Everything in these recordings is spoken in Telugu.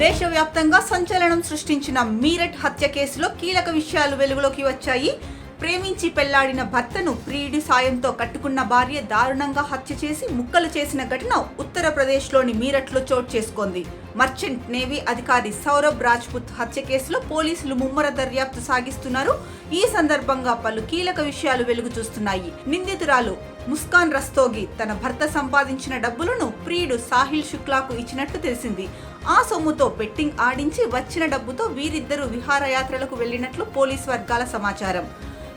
దేశవ్యాప్తంగా సంచలనం సృష్టించిన మీరట్ హత్య కేసులో కీలక విషయాలు వెలుగులోకి వచ్చాయి. ప్రేమించి పెళ్లాడిన భర్తను ప్రియుడి సాయంతో కట్టుకున్న భార్య దారుణంగా హత్య చేసి ముక్కలు చేసిన ఘటన ఉత్తరప్రదేశ్లోని మీరట్లో చోటు చేసుకుంది. మర్చెంట్ నేవీ అధికారి సౌరభ్ రాజ్పుత్ హత్య కేసులో పోలీసులు ముమ్మర దర్యాప్తు సాగిస్తున్నారు. ఈ సందర్భంగా పలు కీలక విషయాలు వెలుగు చూస్తున్నాయి. నిందితురాలు ముస్కాన్ రస్తోగి తన భర్త సంపాదించిన డబ్బులను ప్రియుడు సాహిల్ శుక్లాకు ఇచ్చినట్లు తెలిసింది. ఆ సొమ్ముతో బెట్టింగ్ ఆడించి వచ్చిన డబ్బుతో వీరిద్దరూ విహారయాత్రలకు వెళ్లినట్లు పోలీస్ వర్గాల సమాచారం.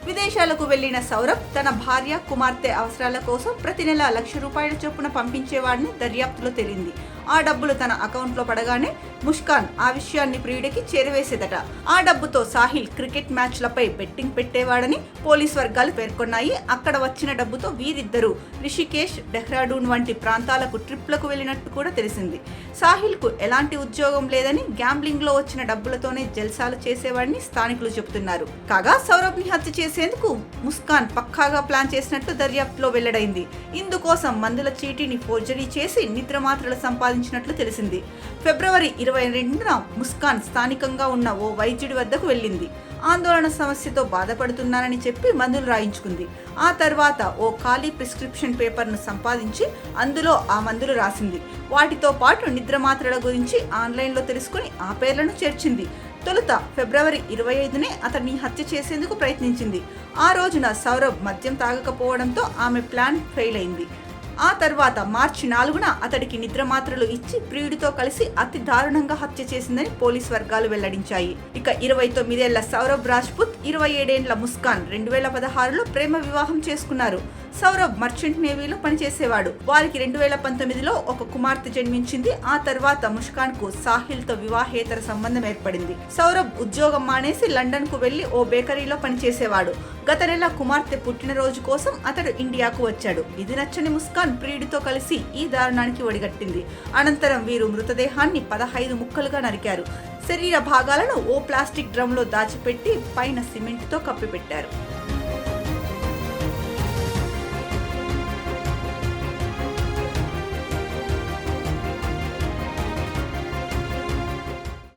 విదేశాలకు వెళ్లిన సౌరభ్ తన భార్య, కుమార్తె అవసరాల కోసం ప్రతి నెల ₹1,00,000 చొప్పున పంపించేవాడిని దర్యాప్తులో తేలింది. ఆ డబ్బులు తన అకౌంట్లో పడగానే ముస్కాన్ ఆ విషయాన్ని ప్రియుడికి చేరవేసేదట. ఆ డబ్బుతో సాహిల్ క్రికెట్ మ్యాచ్లపై బెట్టింగ్ పెట్టేవాడని పోలీస్ వర్గాలు పేర్కొన్నాయి. అక్కడ వచ్చిన డబ్బుతో వీరిద్దరూ రిషికేశ్, డెహ్రాడూన్ వంటి ప్రాంతాలకు ట్రిప్లకు వెళ్లినట్టు కూడా తెలిసింది. సాహిల్ కు ఎలాంటి ఉద్యోగం లేదని, గ్యాంబ్లింగ్ లో వచ్చిన డబ్బులతోనే జల్సాలు చేసేవాడిని స్థానికులు చెబుతున్నారు. కాగా సౌరభ్ ని హత్య చేసేందుకు ముస్కాన్ పక్కాగా ప్లాన్ చేసినట్టు దర్యాప్తులో వెల్లడైంది. ఇందుకోసం మందుల చీటీని ఫోర్జరీ చేసి నిద్రమాత్రలు సంపాదించినట్లు తెలిసింది. ఫిబ్రవరి 22న ముస్కాన్ స్థానికంగా ఉన్న ఓ వైద్యుడి వద్దకు వెళ్ళింది. ఆందోళన సమస్యతో బాధపడుతున్నానని చెప్పి మందులు రాయించుకుంది. ఆ తర్వాత ఓ ఖాళీ ప్రిస్క్రిప్షన్ పేపర్ను సంపాదించి అందులో ఆ మందులు రాసింది. వాటితో పాటు నిద్రమాత్రల గురించి ఆన్లైన్లో తెలుసుకుని ఆ పేర్లను చేర్చింది. తొలుత ఫిబ్రవరి 25నే అతన్ని హత్య చేసేందుకు ప్రయత్నించింది. ఆ రోజున సౌరభ్ మద్యం తాగకపోవడంతో ఆమె ప్లాన్ ఫెయిల్ అయింది. ఆ తర్వాత మార్చి 4న అతడికి నిద్రమాత్రలు ఇచ్చి ప్రియుడితో కలిసి అతి దారుణంగా హత్య చేసిందని పోలీస్ వర్గాలు వెల్లడించాయి. ఇక 29 ఏళ్ల సౌరభ్ రాజ్పుత్, 27 ఏళ్ల ముస్కాన్ 2016లో ప్రేమ వివాహం చేసుకున్నారు. సౌరభ్ మర్చెంట్ నేవీలో పనిచేసేవాడు. వారికి 2019లో ఒక కుమార్తె జన్మించింది. ఆ తర్వాత ముస్కాన్ కు సాహిల్ తో వివాహేతర సంబంధం ఏర్పడింది. సౌరభ్ ఉద్యోగం మానేసి లండన్ కు వెళ్లి ఓ బేకరీలో పనిచేసేవాడు. గత నెల కుమార్తె పుట్టినరోజు కోసం అతడు ఇండియాకు వచ్చాడు. ఇది నచ్చని ముస్కాన్ ప్రియుడితో కలిసి ఈ దారుణానికి ఒడిగట్టింది. అనంతరం వీరు మృతదేహాన్ని 15 ముక్కలుగా నరికారు. శరీర భాగాలను ఓ ప్లాస్టిక్ డ్రమ్ లో దాచిపెట్టి పైన సిమెంట్ తో కప్పిపెట్టారు.